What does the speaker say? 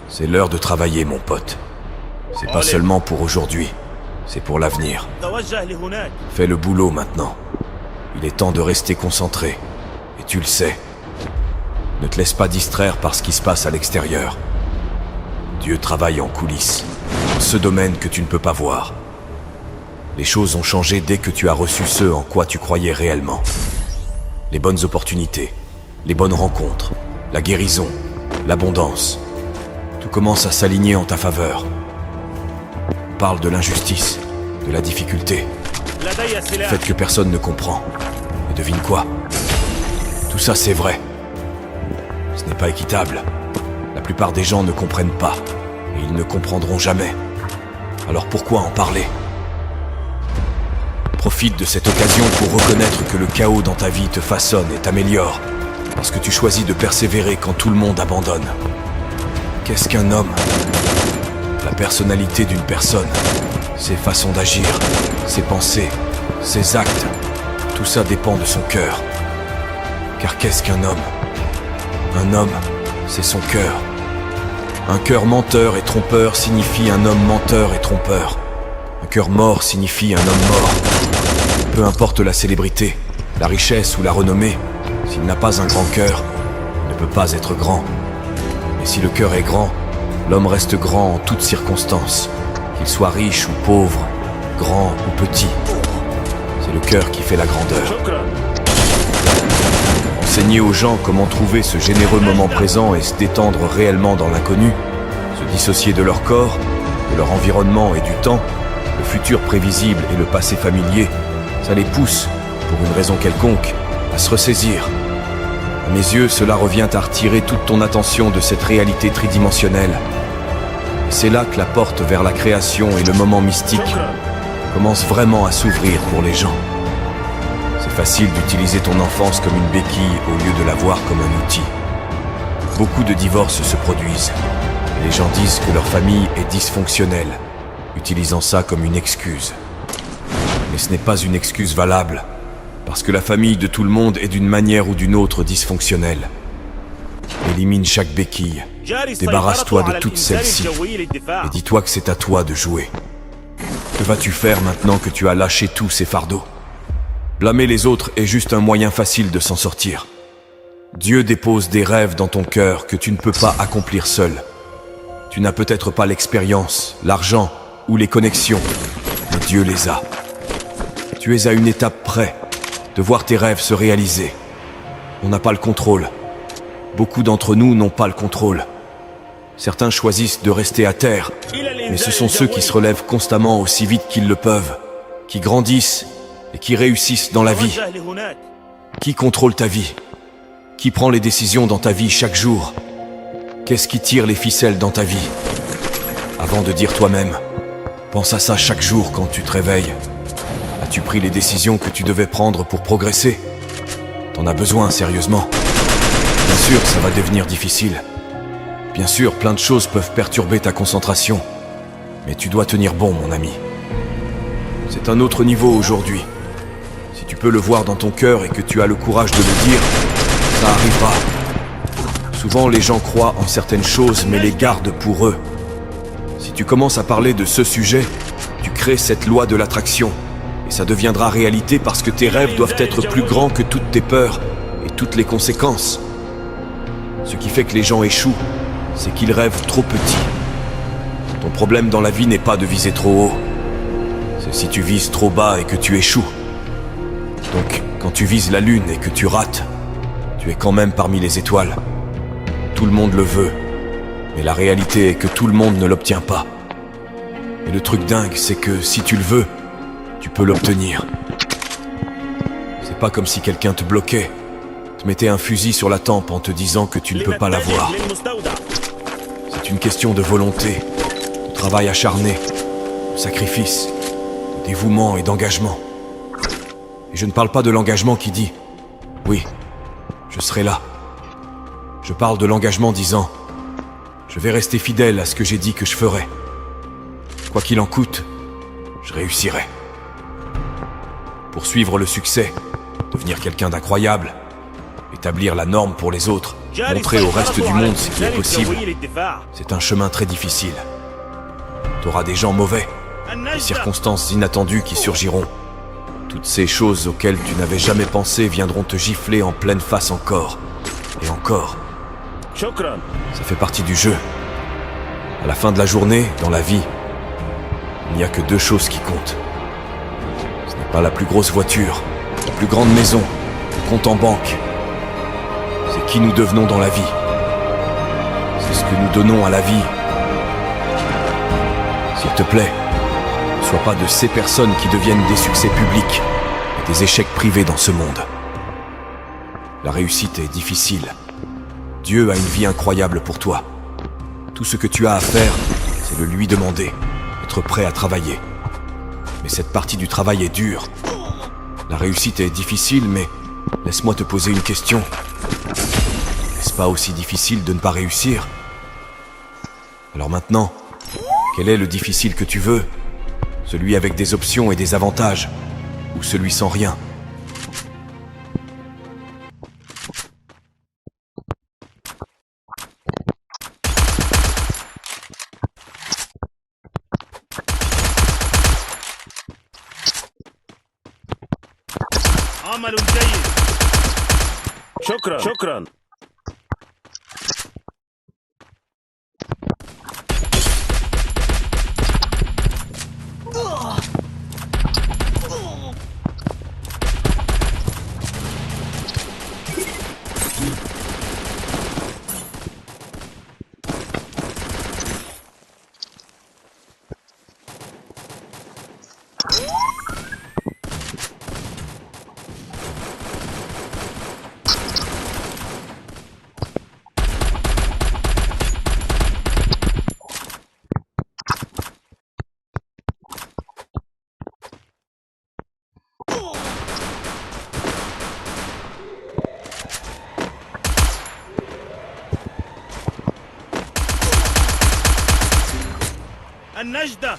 C'est l'heure de travailler, mon pote. C'est pas seulement pour aujourd'hui, c'est pour l'avenir. Fais le boulot maintenant. Il est temps de rester concentré. Et tu le sais. Ne te laisse pas distraire par ce qui se passe à l'extérieur. Dieu travaille en coulisses, dans ce domaine que tu ne peux pas voir. Les choses ont changé dès que tu as reçu ce en quoi tu croyais réellement. Les bonnes opportunités, les bonnes rencontres, la guérison, l'abondance. Tout commence à s'aligner en ta faveur. On parle de l'injustice, de la difficulté, du fait que personne ne comprend. Et devine quoi? Tout ça c'est vrai. Ce n'est pas équitable. La plupart des gens ne comprennent pas, et ils ne comprendront jamais. Alors pourquoi en parler? Profite de cette occasion pour reconnaître que le chaos dans ta vie te façonne et t'améliore, parce que tu choisis de persévérer quand tout le monde abandonne. Qu'est-ce qu'un homme? La personnalité d'une personne, ses façons d'agir, ses pensées, ses actes, tout ça dépend de son cœur. Car qu'est-ce qu'un homme? Un homme, c'est son cœur. Un cœur menteur et trompeur signifie un homme menteur et trompeur. Un cœur mort signifie un homme mort. Peu importe la célébrité, la richesse ou la renommée, s'il n'a pas un grand cœur, il ne peut pas être grand. Et si le cœur est grand, l'homme reste grand en toutes circonstances, qu'il soit riche ou pauvre, grand ou petit. C'est le cœur qui fait la grandeur. Enseigner aux gens comment trouver ce généreux moment présent et se détendre réellement dans l'inconnu, se dissocier de leur corps, de leur environnement et du temps, le futur prévisible et le passé familier, ça les pousse, pour une raison quelconque, à se ressaisir. À mes yeux, cela revient à retirer toute ton attention de cette réalité tridimensionnelle. Et c'est là que la porte vers la création et le moment mystique commence vraiment à s'ouvrir pour les gens. C'est facile d'utiliser ton enfance comme une béquille au lieu de la voir comme un outil. Beaucoup de divorces se produisent. Et les gens disent que leur famille est dysfonctionnelle, utilisant ça comme une excuse. Mais ce n'est pas une excuse valable, parce que la famille de tout le monde est d'une manière ou d'une autre dysfonctionnelle. Élimine chaque béquille, débarrasse-toi de toutes celles-ci, et dis-toi que c'est à toi de jouer. Que vas-tu faire maintenant que tu as lâché tous ces fardeaux? Blâmer les autres est juste un moyen facile de s'en sortir. Dieu dépose des rêves dans ton cœur que tu ne peux pas accomplir seul. Tu n'as peut-être pas l'expérience, l'argent ou les connexions, mais Dieu les a. Tu es à une étape près de voir tes rêves se réaliser. On n'a pas le contrôle. Beaucoup d'entre nous n'ont pas le contrôle. Certains choisissent de rester à terre, mais ce sont ceux qui se relèvent constamment aussi vite qu'ils le peuvent, qui grandissent et qui réussissent dans la vie. Qui contrôle ta vie? Qui prend les décisions dans ta vie chaque jour? Qu'est-ce qui tire les ficelles dans ta vie? Avant de dire toi-même, pense à ça chaque jour quand tu te réveilles. As-tu pris les décisions que tu devais prendre pour progresser? T'en as besoin, sérieusement. Bien sûr, ça va devenir difficile. Bien sûr, plein de choses peuvent perturber ta concentration. Mais tu dois tenir bon, mon ami. C'est un autre niveau aujourd'hui. Si tu peux le voir dans ton cœur et que tu as le courage de le dire, ça arrivera. Souvent, les gens croient en certaines choses, mais les gardent pour eux. Si tu commences à parler de ce sujet, tu crées cette loi de l'attraction. Et ça deviendra réalité parce que tes rêves doivent être plus grands que toutes tes peurs et toutes les conséquences. Ce qui fait que les gens échouent, c'est qu'ils rêvent trop petit. Ton problème dans la vie n'est pas de viser trop haut. C'est si tu vises trop bas et que tu échoues. Donc, quand tu vises la lune et que tu rates, tu es quand même parmi les étoiles. Tout le monde le veut, mais la réalité est que tout le monde ne l'obtient pas. Et le truc dingue, c'est que si tu le veux, tu peux l'obtenir. C'est pas comme si quelqu'un te bloquait, te mettait un fusil sur la tempe en te disant que tu ne peux pas l'avoir. C'est une question de volonté, de travail acharné, de sacrifice, de dévouement et d'engagement. Et je ne parle pas de l'engagement qui dit « Oui, je serai là ». Je parle de l'engagement disant « Je vais rester fidèle à ce que j'ai dit que je ferai. Quoi qu'il en coûte, je réussirai. » Pour suivre le succès, devenir quelqu'un d'incroyable établir la norme pour les autres, montrer au reste du monde ce qui est possible. C'est un chemin très difficile. T'auras des gens mauvais, des circonstances inattendues qui surgiront. Toutes ces choses auxquelles tu n'avais jamais pensé viendront te gifler en pleine face encore. Et encore. Ça fait partie du jeu. À la fin de la journée, dans la vie, il n'y a que deux choses qui comptent. Ce n'est pas la plus grosse voiture, la plus grande maison, le compte en banque. C'est qui nous devenons dans la vie. C'est ce que nous donnons à la vie. S'il te plaît, ne sois pas de ces personnes qui deviennent des succès publics et des échecs privés dans ce monde. La réussite est difficile. Dieu a une vie incroyable pour toi. Tout ce que tu as à faire, c'est de lui demander, être prêt à travailler. Mais cette partie du travail est dure. La réussite est difficile, mais laisse-moi te poser une question. N'est-ce pas aussi difficile de ne pas réussir? Alors maintenant, quel est le difficile que tu veux? Celui avec des options et des avantages, ou celui sans rien? عمل جيد. شكرا. النجدة.